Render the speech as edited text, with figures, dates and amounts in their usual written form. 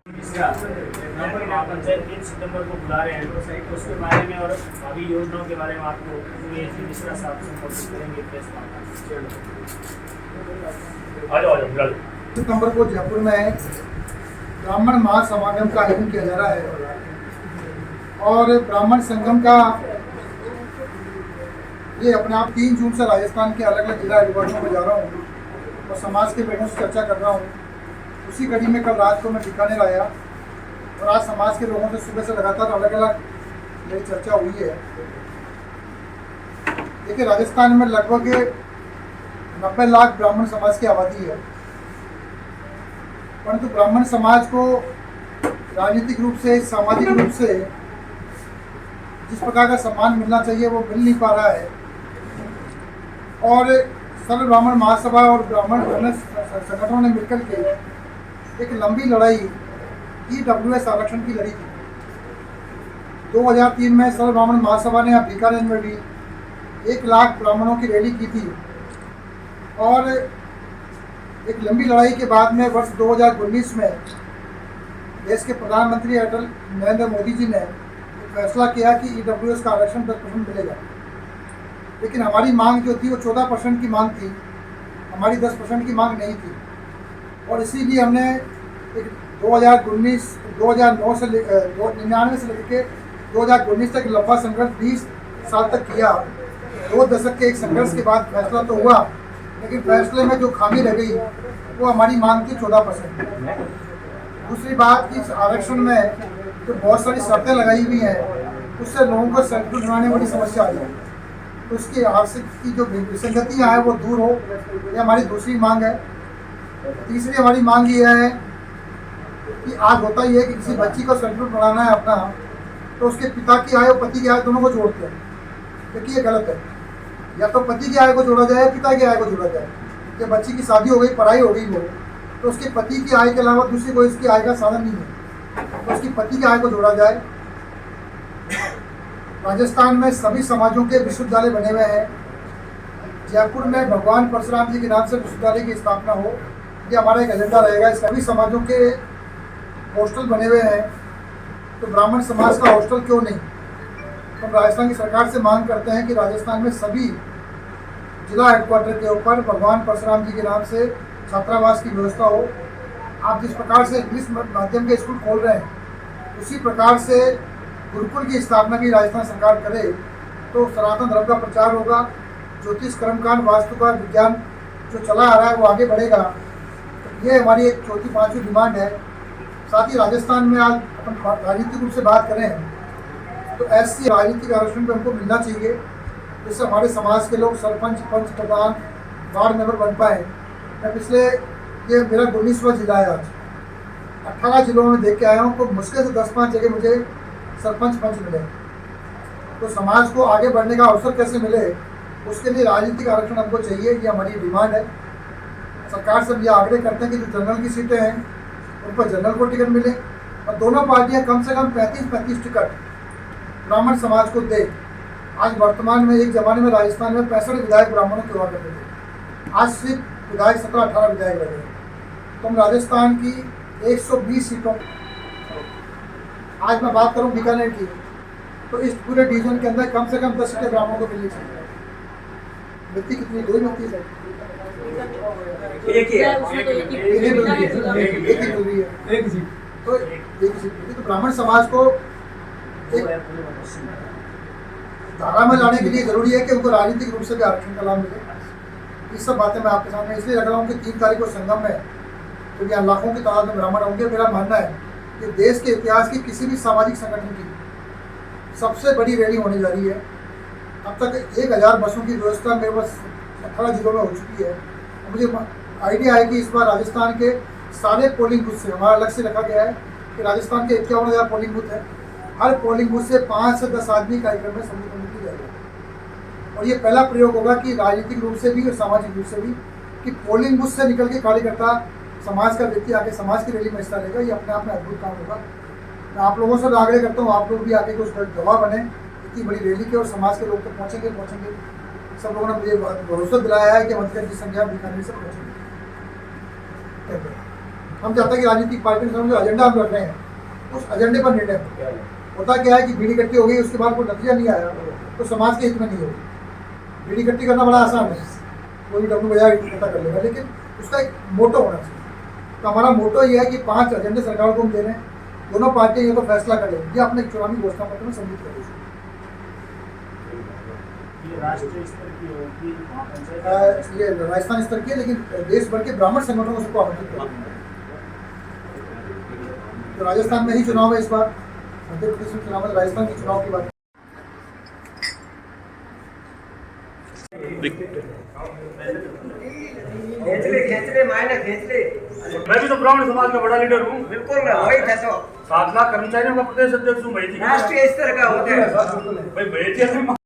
तीसरा नंबर महापंचायत 3 सितंबर को बुला रहे हैं, तो उसके बारे में और अभी योजनाओं के बारे में आपको ये तीसरा साथ संबोधित करेंगे प्रेस वार्ता। सितंबर को जयपुर में ब्राह्मण महासमागम का आयोजन किया जा रहा है और ब्राह्मण संगम का ये अपने आप 3 जून से राजस्थान के अलग अलग जिला हेडक्वार्टरों में जा रहा हूँ और समाज के लोगों से चर्चा कर रहा हूँ। उसी कड़ी में कल रात को मैं बीकानेर आया और आज समाज के लोगों से सुबह से लगातार अलग अलग मेरी चर्चा हुई है। देखिए, राजस्थान में लगभग 90 लाख ब्राह्मण समाज की आबादी है, परंतु ब्राह्मण समाज को राजनीतिक रूप से, सामाजिक रूप से जिस प्रकार का सम्मान मिलना चाहिए वो मिल नहीं पा रहा है। और सर्व ब्राह्मण महासभा और ब्राह्मण संगठनों ने मिलकर के एक लंबी लड़ाई EWS आरक्षण की लड़ी थी। 2003 में सर्व ब्राह्मण महासभा ने बीकानेर में भी 1 लाख ब्राह्मणों की रैली की थी और एक लंबी लड़ाई के बाद में वर्ष 2019 में देश के प्रधानमंत्री अटल नरेंद्र मोदी जी ने फैसला किया कि EWS का आरक्षण 10% मिलेगा। लेकिन हमारी मांग जो थी वो 14% की मांग थी, हमारी 10% की मांग नहीं थी। और इसीलिए हमने एक 2009 से 99 से लेकर 2019 तक लंबा संघर्ष 20 साल तक किया। 2 दशक के एक संघर्ष के बाद फैसला तो हुआ, लेकिन फैसले में जो खामी रह गई वो हमारी मांग थी 14%। दूसरी बात कि इस आरक्षण में जो बहुत सारी शर्तें लगाई हुई हैं उससे लोगों को सर्टिफिकेट बनाने वाली समस्या आ जाए, तो उसकी आर्थिक की जो विसंगतियाँ हैं वो दूर हो, ये हमारी दूसरी मांग है। तीसरी हमारी मांग ये है कि आज होता ही है कि किसी बच्ची को सर्टिफिकेट बनाना है अपना, तो उसके पिता की आय और पति की आय दोनों को जोड़ते हैं, क्योंकि ये गलत है। या तो पति की आय को जोड़ा जाए या पिता की आय को जोड़ा जाए। जब बच्ची की शादी हो गई, पढ़ाई हो गई, वो तो उसके पति की आय के अलावा दूसरी कोई इसकी आय का साधन नहीं है, तो उसकी पति की आय को जोड़ा जाए। राजस्थान में सभी समाजों के विश्वविद्यालय बने हुए हैं। जयपुर में भगवान परशुराम जी के नाम से विश्वविद्यालय की स्थापना हो, ये हमारा एक एजेंडा रहेगा। सभी समाजों के हॉस्टल बने हुए हैं, तो ब्राह्मण समाज का हॉस्टल क्यों नहीं। तो हम राजस्थान की सरकार से मांग करते हैं कि राजस्थान में सभी जिला हेडक्वार्टर के ऊपर भगवान परशुराम जी के नाम से छात्रावास की व्यवस्था हो। आप जिस प्रकार से इंग्लिश माध्यम के स्कूल खोल रहे हैं, उसी प्रकार से गुरुकुल की स्थापना भी राजस्थान सरकार करे, तो सनातन धर्म का प्रचार होगा। ज्योतिष, कर्मकांड, वास्तु का विज्ञान जो चला आ रहा है वो आगे बढ़ेगा। तो ये हमारी एक चौथी 5वीं डिमांड है। साथ ही राजस्थान में आज अपन राजनीतिक रूप से बात करें तो SC राजनीतिक आरक्षण पे हमको मिलना चाहिए, जिससे हमारे समाज के लोग सरपंच, पंच, प्रधान, वार्ड मेंबर बन पाए। मैं पिछले ये मेरा 19वां जिला है, आज 18 जिलों में देख के आया हूँ, तो मुश्किल से 10-5 जगह मुझे सरपंच, पंच मिले। तो समाज को आगे बढ़ने का अवसर कैसे मिले, उसके लिए राजनीतिक आरक्षण हमको चाहिए, ये हमारी डिमांड है। सरकार से हम ये आग्रह करते हैं कि जो जनरल की सीटें हैं उन पर जनरल को टिकट मिले और दोनों पार्टियां कम से कम 35-35 टिकट ब्राह्मण समाज को दे। आज वर्तमान में, एक ज़माने में राजस्थान में 65 विधायक ब्राह्मणों के हुआ करते थे, आज सिर्फ विधायक 17-18 विधायक लगे। तो हम राजस्थान की 120 सीटों, आज मैं बात करूं बीकानेर की, तो इस पूरे डिवीजन के अंदर कम से कम 10 सीटें ब्राह्मणों को मिलनी चाहिए। मिलती कितनी? 2 ही मिलती है, एक ही है, एक ही मिल रही है, एक सीट। तो एक सीट मिलती, तो ब्राह्मण समाज को एक धारा में लाने के लिए जरूरी है कि उनको राजनीतिक रूप से भी आरक्षण का लाभ मिले। ये सब बातें मैं आपके सामने इसलिए रख रहा हूँ कि 3 तारीख को संगम में, तो यहाँ लाखों की तादाद में ब्राह्मण होंगे। मेरा मानना है कि देश के इतिहास की किसी भी सामाजिक संगठन की सबसे बड़ी रैली होने जा रही है। अब तक 1000 बसों की व्यवस्था मेरे पास 18 जिलों में हो चुकी है। मुझे आइडिया है कि इस बार राजस्थान के सारे पोलिंग बूथ से, हमारा लक्ष्य रखा गया है कि राजस्थान के 51,000 पोलिंग बूथ हैं, हर पोलिंग बूथ से 5 से 10 आदमी कार्यक्रम में सम्मिलित किया जाएगा। और ये पहला प्रयोग होगा कि राजनीतिक रूप से भी और सामाजिक रूप से भी, कि पोलिंग बूथ से निकल के कार्यकर्ता, समाज का व्यक्ति आके समाज की रैली में हिस्सा लेगा। ये अपने आप में अद्भुत काम होगा। मैं आप लोगों से आग्रह करता हूँ, आप लोग भी आके कुछ गवाह बने इतनी बड़ी रैली के, और समाज के लोग तो पहुँचेंगे। सब लोगों ने मुझे भरोसा दिलाया है कि मंत्री की संख्या बीकानेर से पहुँचेगी। हम चाहते हैं कि राजनीतिक पार्टी के सामने जो एजेंडा हम रख रहे हैं उस एजेंडे पर निर्णय हो। होता क्या है कि भीड़ इकट्ठी हो गई, उसके बाद कोई नतीजा नहीं आया तो समाज के हित में नहीं होगी। भीड़ इकट्ठी करना बड़ा आसान है, कोई भी डब्ल्यू बजा इकट्ठा कर लेगा, लेकिन उसका एक मोटो होना चाहिए। तो हमारा मोटो ये है कि 5 एजेंडे सरकार को हम दे रहे हैं, दोनों पार्टियां ये तो फैसला कर लेंगी या अपने चुनावी घोषणा पत्र में सम्मिलित कर देंगी। ये राष्ट्रीय स्तर की होगी, महापंचायत ये राजस्थान स्तर की है, लेकिन देश भर के ब्राह्मण संगठनों को सबको आमंत्रित करेंगे। तो राजस्थान में ही चुनाव है इस बार, मध्य प्रदेश में चुनाव है, राजस्थान के चुनाव की बात। खींच ले मायने खींच ले। मैं भी तो ब्राह्मण समाज का बड़ा लीडर हूँ। बिल्कुल ना वही था तो 7 लाख कर्मचारियों का प्रदेश अध्यक्ष हूँ भाई। राष्ट्रीय स्तर का होता है। भाई